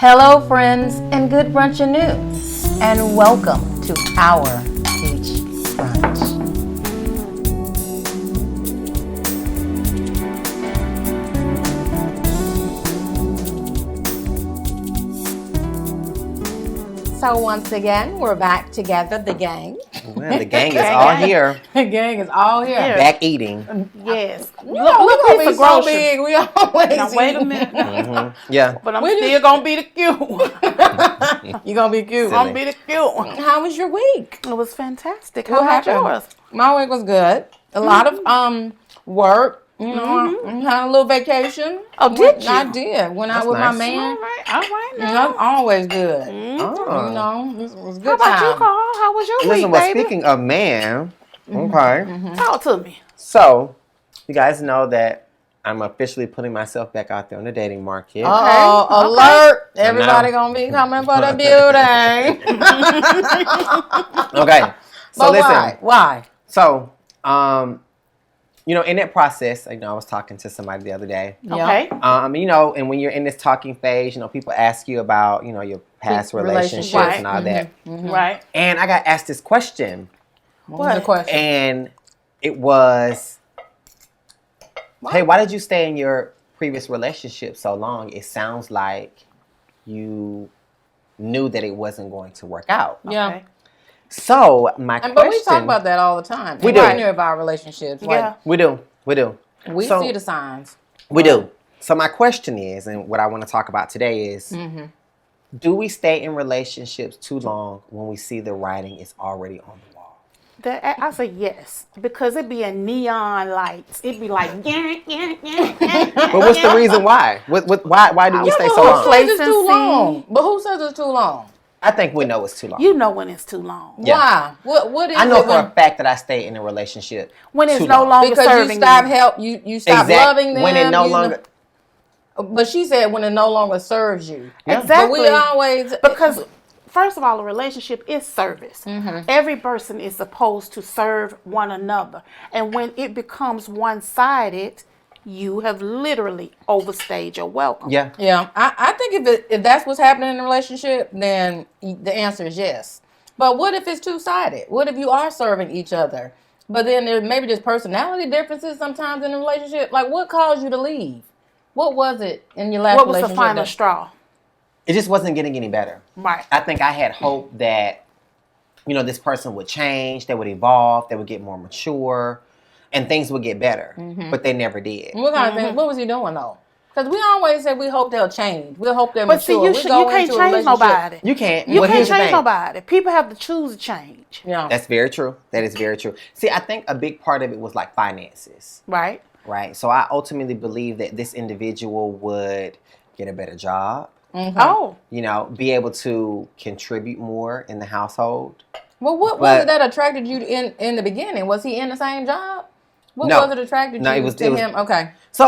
Hello, friends, and good brunch anew, and welcome to our Peach Brunch. So once again, we're back together, the gang. Well, the gang is all here. The gang is all here. Back eating. Yes. Look at be so big. We always now, wait a minute. Mm-hmm. Yeah. But I'm still going to be the cute one. You're going to be cute. Silly. I'm going to be the cute one. How was your week? It was fantastic. What How about happened? yours? My week was good. A lot of work. You know, I had a little vacation. Oh, did you? I did. Went out That's with nice. my man. All right now. That's always good. Oh. You know, it was a How good about you, time. Carl? How was your Listen, week, well, baby? speaking of man, okay. Talk to me. So, you guys know that I'm officially putting myself back out there on the dating market. Uh-oh, Okay. alert. Everybody going to be coming for the beauty. Okay. So, But listen. Why? So, you know, in that process, I was talking to somebody the other day. Yeah. Okay. And when you're in this talking phase, people ask you about, your past relationships Relationships. and all that. Right. And I got asked this question, What was the question? and it was, hey, why did you stay in your previous relationship so long? It sounds like you knew that it wasn't going to work out. Yeah. Okay. So my But question, we talk about that all the time. We And do. right near about relationships. Yeah. we do. We So- see the signs. We do. So my question is, and what I want to talk about today is, do we stay in relationships too long when we see the writing is already on the wall? I say yes, because it be a neon lights. It'd be like, But what's the reason why? Why do we stay so Who long? says it's too Complacency. long? But who says it's too long? I think we know it's too long. You know when it's too long. Yeah. Why? What is I know it for a fact that I stay in a relationship When it's too no long. longer because serving you stop you. help you stop loving them when it no you- longer. But she said when it no longer serves you. Yeah. Exactly. But we always Because first of all, a relationship is service. Every person is supposed to serve one another. And when it becomes one-sided, you have literally overstayed your welcome. Yeah. Yeah, I think if that's what's happening in a relationship, then the answer is yes. But what if it's two-sided? What if you are serving each other, but then there maybe there's personality differences sometimes in the relationship? Like, what caused you to leave? What was it in your last What was the relationship? final straw? It just wasn't getting any better. Right. I think I had hope that, this person would change, they would evolve, they would get more mature, and things would get better. But they never did. What kind of thing? What was he doing though? Because we always say we hope they'll change. We hope they're But see, mature. you can't into a change relationship- nobody. You can't. You Well, can't here's the change thing. nobody. People have to choose to change. Yeah. That's very true. That is very true. See, I think a big part of it was like finances, Right? right? So I ultimately believe that this individual would get a better job, Oh. be able to contribute more in the household. Well, what was it that attracted you in the beginning? Was he in the same job? What No. was it attracted No, you it was- to it was- him? Okay. So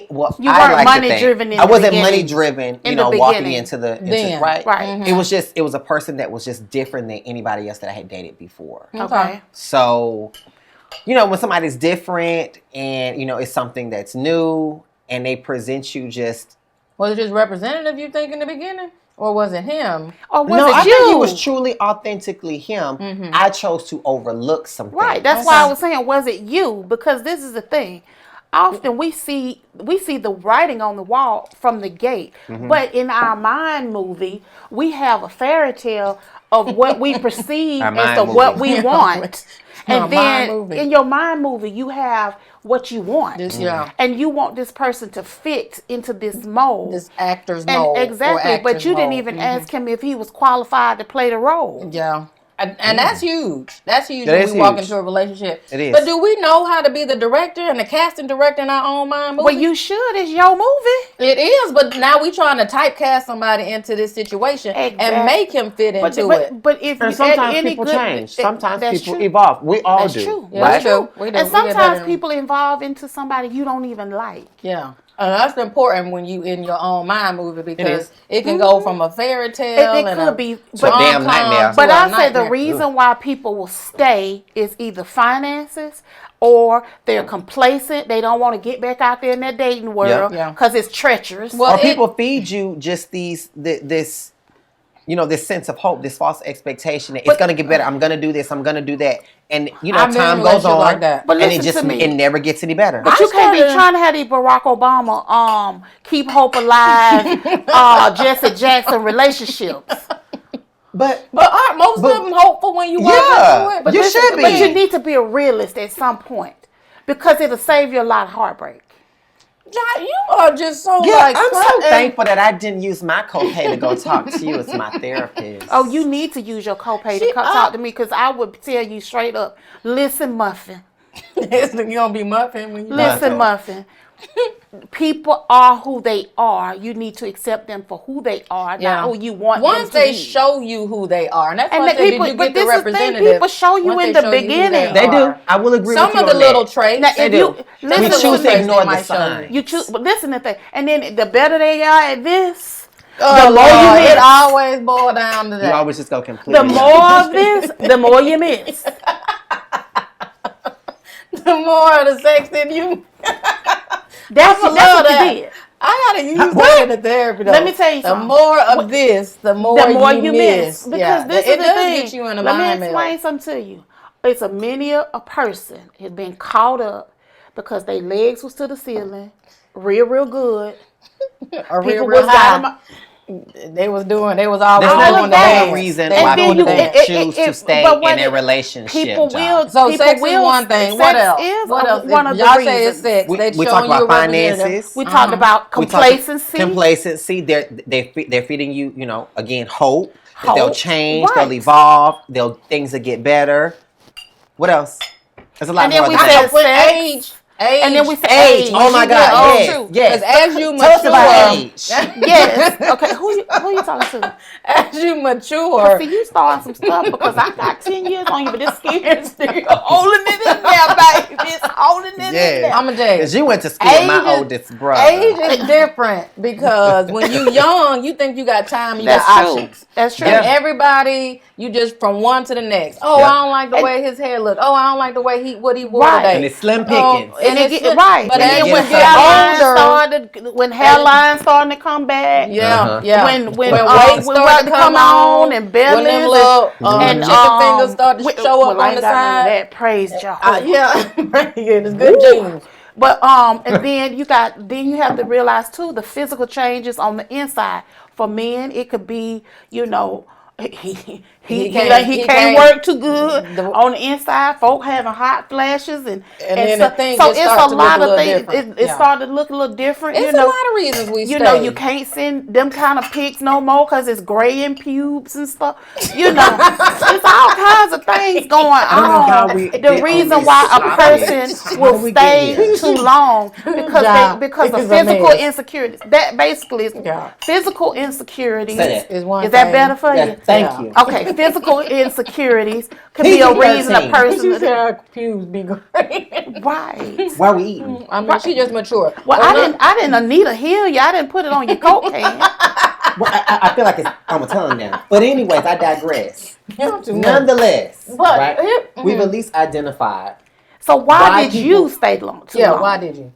well, You I weren't like to think- money-driven in I the wasn't beginning. money driven. In the walking beginning. into the Then. right. Right. It was a person that was just different than anybody else that I had dated before. Okay. So, when somebody's different and, it's something that's new and they present you just. Was it just representative you think in the beginning? Or was it him? Or was No, it I you? think he was truly authentically him. I chose to overlook something. Right. That's why I was saying, was it you? Because this is the thing. Often we see the writing on the wall from the gate, but in our mind movie, we have a fairy tale of what we perceive Our as to mind what movie. we want. Our And mind then movie. in your mind movie, you have what you want. Yeah. And you want this person to fit into this mold. This actor's and mold. exactly, or but actor's you didn't mold. even ask him if he was qualified to play the role. Yeah. And that's huge. That's huge That when is we walk huge. into a relationship. It is. But do we know how to be the director and the casting director in our own mind movie? Well, you should. It's your movie. It is, but now we trying to typecast somebody into this situation and Exactly. make him fit into it. But if And you sometimes any people good, change. Sometimes that's people true. evolve. We all That's do. true. Yeah, Right? that's true. We do. And We get better sometimes than- people evolve into somebody you don't even like. Yeah. That's important when you in your own mind movie because is. it can go from a fairy tale It and could be, a damn nightmare. but I say the reason why people will stay is either finances or they're complacent. They don't want to get back out there in that dating world Yeah. because it's treacherous. Well, Or people feed you just this sense of hope, this false expectation that it's gonna get better. I'm gonna do this. I'm gonna do that, and I've been in time a goes relationship on, like that. But and it listen just to me. it never gets any better. But you can't be trying to have these Barack Obama, keep hope alive, Jesse Jackson relationships. But aren't most of them hopeful when you walk Yeah. into it? But You listen, should be. But you need to be a realist at some point because it'll save you a lot of heartbreak. John, you are just so yeah, like I'm so certain- thankful that I didn't use my copay to go talk to you as my therapist. Oh, you need to use your copay to talk to me because I would tell you straight up, listen, Muffin. You're gonna be muffin when you Listen, Muffin. People are who they are. You need to accept them for who they are, not who you want Once them to they be. show you who they are, and that's And why I the said, people- did you but get the this is the thing, representative? people show you Once in they the show you who beginning. They do. are. I will agree Some with you of the on little that. traits Now, they if do. you- Some of listen the to little me. traits Ignore they the might show sign. you. You choose, but listen to that. And then the better they are at this, The more you miss. It always boils down to You that. always just go completely. the more of this, the more you miss. The more of the sex in you. That's I love what that. you did. I gotta use that in the therapy though. Let me tell you the something. more of this, the more you miss. Because Yeah. this it is the does thing. get you in a Let me mind explain meld. something to you. It's a person has been caught up because their legs was to the ceiling, real good. A real, People real was got high. 'em- They was always There's doing all no, of there's that. no reason They why doing people the dance. choose to stay but what in a it- relationship. People John. will. So people sex is will, one thing. sex What else? Is What else? one If of the y'all reasons. say it's sex. We they talked showing about you a representative. finances. We talked about We talked- complacency. Complacency. They're feeding you, again, hope. That they'll Hope. change. Right. They'll evolve. Things will get better. What else? There's a lot And then more. we than said that. With sex. age. And then we said Age. age. Oh my You God. get old Yes. too. Yes. Because as you Tell us about mature, age. Yes. Okay. Who you talking to? as you mature, See, you starting some stuff because I got 10 years on you, but this skin is still holding it in there, baby. It's holding it in there. I'm gonna tell you. Because you went to school with my Age is- oldest brother. Age is different because when you young, you think you got time, you That's got true. options. That's true. And everybody, you just from one to the next. Oh, Yeah. I don't like the way his hair look. Oh, I don't like the way what he wore Right. today. And it's slim Oh, pickings. And it it's get right. But When as you you get get older, when hairlines starting to come back. yeah, Uh-huh. yeah. When weight when start to come on, and bellies when them little and chicken fingers start to show up well, I on the ain't got none of side. that. Praise Jehovah. Yeah, it's good genes. But and then you have to realize too the physical changes on the inside. For men, it could be he can't work too good on the inside. Folk having hot flashes and then so, the thing so just it's starts a to look lot a of little things. different. It Yeah. started to look a little different. It's you know, a lot of reasons we you stay. know, you can't send them kind of pics no more because it's gray in pubes and stuff. You know, it's all kinds of things going don't know how on. we The get reason on this why a topic. person How will did we get stay here? too long because Job because of is a physical mess. insecurities. That basically is Yeah. physical insecurities. Say that. Is one Is that thing. better for Yeah, you? thank Yeah. you. Okay, physical insecurities could be a reason a PG-13. person. She said our pubes be great. Right. Why are we eating? I mean, she just mature. Well, I didn't Anita heal you. I didn't put it on your coat can. Well, I feel like I'm a tongue now. But anyways, I digress. Nonetheless, Nonetheless, But right? here- We've at least identified. So why Why did people- you stay long? Too long? why did you?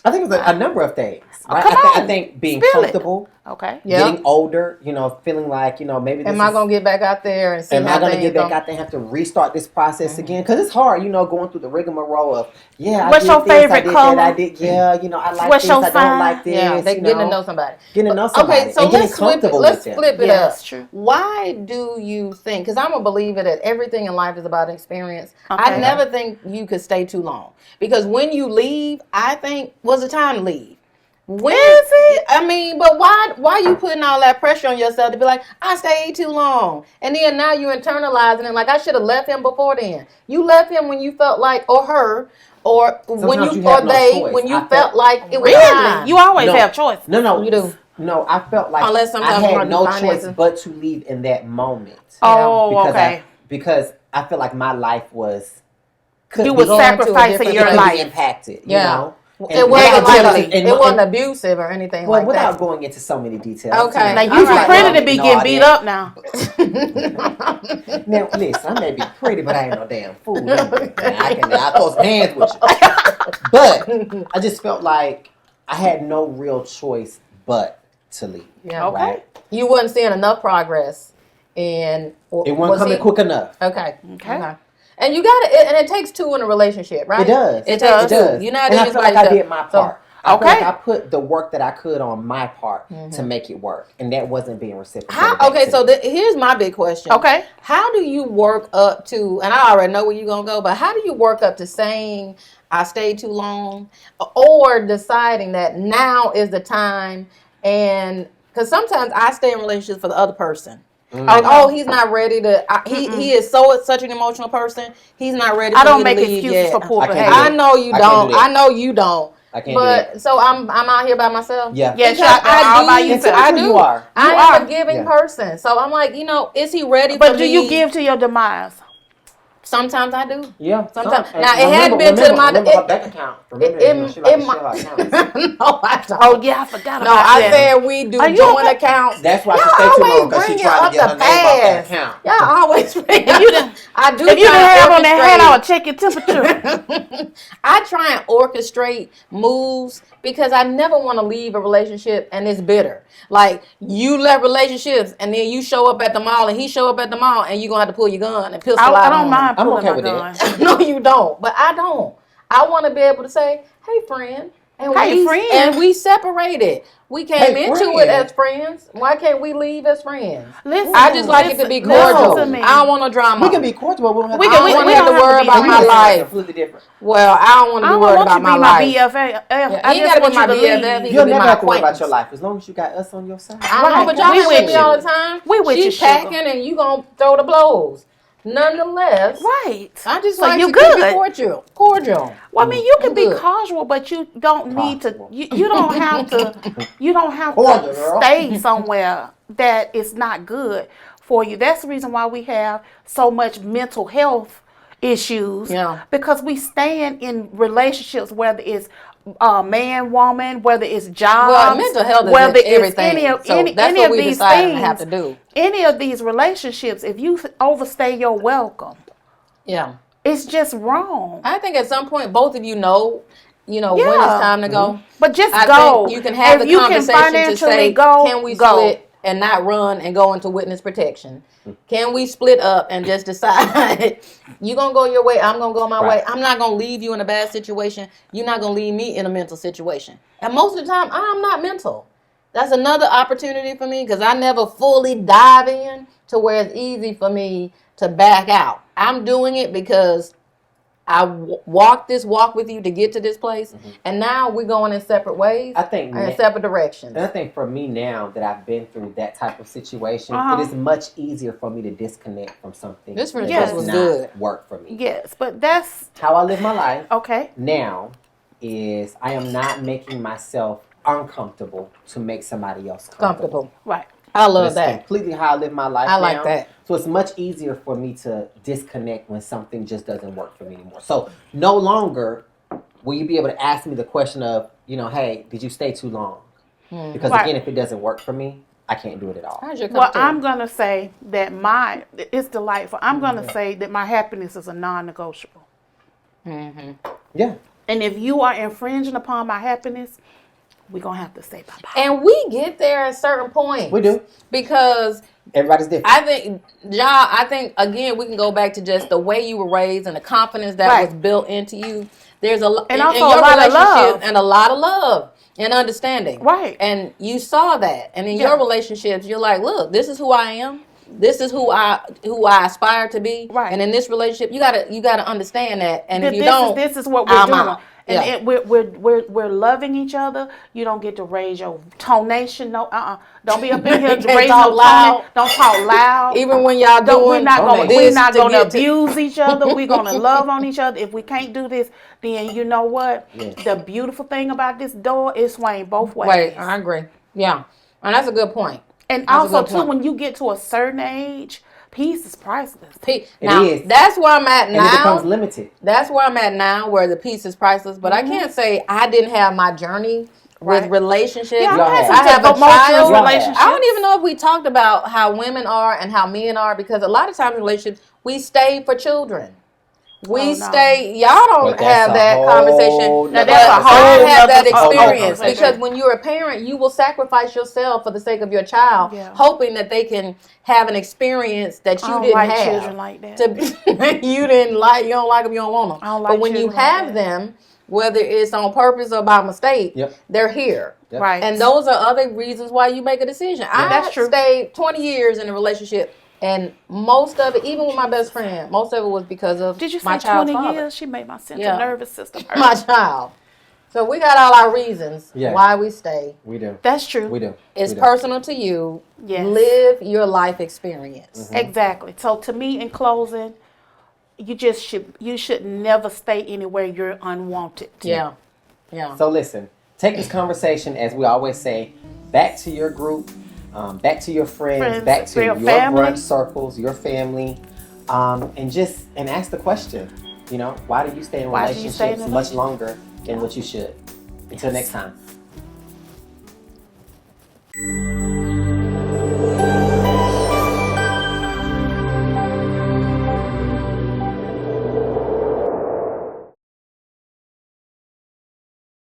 I think it's a number of things. Right? come I on. think being Spill it. comfortable, Okay. Yeah. getting older, feeling like, maybe this Am I gonna get back out there and see am how I going to things get back go? out there and have to restart this process again? Because it's hard, going through the rigmarole of, I What's did your this, I favorite did color? that, I did, I like What's this, your I don't sign? like this. Yeah, they getting to know somebody. Getting to know somebody. Okay, so and getting let's flip it. comfortable Let's with them. flip it Yeah, up. that's true. Why do you think? Because I'm a believer that everything in life is about experience. I Okay. never think you could stay too long because when you leave, I think was the time to leave. When Is it? I mean, but why you putting all that pressure on yourself to be like, I stayed too long, and then now you internalizing it like I should have left him before then. You left him when you felt like, or her, or when Sometimes you you or have no they choice. when you I felt felt- like it was Really? time. You always No. have choice. No, You do. No, I felt like Unless I sometimes you had want no to do choice finances. but to leave in that moment. Oh, because okay. because I feel like my life could You be- were going to a sacrificing different your could be life. impacted. Yeah. You know? It wasn't like it wasn't abusive or anything like that. Without going into so many details. Okay. Now you too pretty to be getting beat up now. Now listen, I may be pretty, but I ain't no damn fool. I'll throw some hands with you. But I just felt like I had no real choice but to leave. Yeah. Okay. Right? You wasn't seeing enough progress, and It wasn't coming quick enough. Okay. And you got it, and it takes two in a relationship, right? It does. It takes two. Does. You're not and I feel like I did my part. I feel like I put the work that I could on my part to make it work, and that wasn't being reciprocated. Okay, so here's my big question. Okay. How do you work up to, and I already know where you're going to go, but how do you work up to saying, I stayed too long, or deciding that now is the time, and, because sometimes I stay in relationships for the other person. Like, oh, he's not ready to. He is such an emotional person. He's not ready. I don't to make leave excuses yet. for poor behavior. I know you don't. I know you don't. I can't but do that. so I'm out here by myself. Yeah. Yes, I do. You are. I am a giving person. So I'm like, is he ready? But do you give to your demise? Sometimes I do. Yeah. Sometimes. Now it hadn't been to my bank account. Remember No, I don't. Oh yeah, I forgot about that. No, I said we do joint accounts. That's why she stayed too long, because she tried to get her name off that account. Y'all always bring If you didn't have on that hat, I would check your temperature. I try and orchestrate moves because I never want to leave a relationship and it's bitter. Like, you left relationships and then you show up at the mall and he show up at the mall and you're going to have to pull your gun and pistol out. I don't mind I'm pulling okay my with gun. that. No, you don't. But I don't. I want to be able to say, hey, friend. And we separated. We came into it as friends. Why can't we leave as friends? I just like it to be cordial. I don't want no drama. We can be cordial, but we don't have I don't want to have to worry about my life. Completely different. Well, I don't want to be worried about my life. He ain't got to be my BFF. You'll never have to worry about your life as long as you got us on your side. I know, but y'all with me all the time. We with you, She's packing and you going to throw the blows. Nonetheless, right. I just so like you to good. keep it cordial. Well, I mean, you can be casual, but you don't need to. You don't have to. You don't have to stay somewhere that is not good for you. That's the reason why we have so much mental health issues. Yeah. Because we stand in relationships, whether it's man, woman, whether it's jobs, well, mental health is whether everything. It's Any of these things, to have to do. Any of these relationships, if you overstay your welcome, it's just wrong. I think at some point both of you know when it's time to go. But just I go. think you can have the conversation to say, can we split and not run and go into witness protection? Can we split up and just decide you gonna go your way, I'm gonna go my way. I'm not gonna leave you in a bad situation. You're not gonna leave me in a mental situation. And most of the time, I'm not mental. That's another opportunity for me because I never fully dive in to where it's easy for me to back out. I'm doing it because I walked this walk with you to get to this place, and now we're going in separate ways. I think in separate directions. And I think for me now that I've been through that type of situation, it is much easier for me to disconnect from something this that was does good. not work for me. Yes, but that's how I live my life. Okay. Now is I am not making myself uncomfortable to make somebody else comfortable. Right. I love that. Completely how I live my life. I like that. So it's much easier for me to disconnect when something just doesn't work for me anymore. So no longer will you be able to ask me the question of, hey, did you stay too long? Because again, if it doesn't work for me, I can't do it at all. Well, I'm going to say that it's delightful. I'm going to say that my happiness is a non-negotiable. Yeah. And if you are infringing upon my happiness, we're going to have to say bye-bye. And we get there at certain points. We do. Because everybody's different. I think, again, we can go back to just the way you were raised and the confidence that was built into you. There's a lot. And also a lot of love. And a lot of love and understanding. Right. And you saw that. And in your relationships, you're like, look, this is who I am. This is who I aspire to be. Right. And in this relationship, you gotta understand that. And if you this is what we're doing. out. And we're loving each other. You don't get to raise your tonation. No, don't be up in here to raise no loud. Don't talk loud. Even when y'all we're not going to abuse each other. We're going to love on each other. If we can't do this, then you know what? Yes. The beautiful thing about this door is swaying both ways. Wait, I agree. Yeah, and that's a good point. And also too, when you get to a certain age, peace is priceless. Now, is. that's where I'm at And it becomes now. limited. That's where I'm at now, where the peace is priceless. But I can't say I didn't have my journey with Right. relationships. Yeah, Y'all I've have. had I have some a tumultuous child. relationships. I don't even know if we talked about how women are and how men are, because a lot of times in relationships we stay for children. We Oh, no. stay. Y'all don't But that's have a that whole conversation. Now, nother that's a But whole I have that nother- a whole experience conversation. because when you're a parent, you will sacrifice yourself for the sake of your child, Yeah. hoping that they can have an experience that I you don't didn't like have. children like that. You didn't like. You don't like them. You don't want them. I don't But like when you children like have that. them, whether it's on purpose or by mistake, Yep. they're here. Yep. Right. And those are other reasons why you make a decision. I That's true. stayed 20 years in a relationship, and most of it, even with my best friend, most of it was because of Did you my say child's 20 father. years? She made my central Yeah. nervous system hurt. My child. So we got all our reasons Yeah. why we stay. We do. That's true. We do. It's We do. personal to you. Yes. Live your life experience. Exactly. So to me, in closing, you should never stay anywhere you're unwanted. Yeah. Yeah. So listen, take this conversation, as we always say, back to your group, back to your friends, back to your your family. brunch circles, your family, and ask the question, why do you stay in Why do you stay in relationships much longer than what you should? Until next time.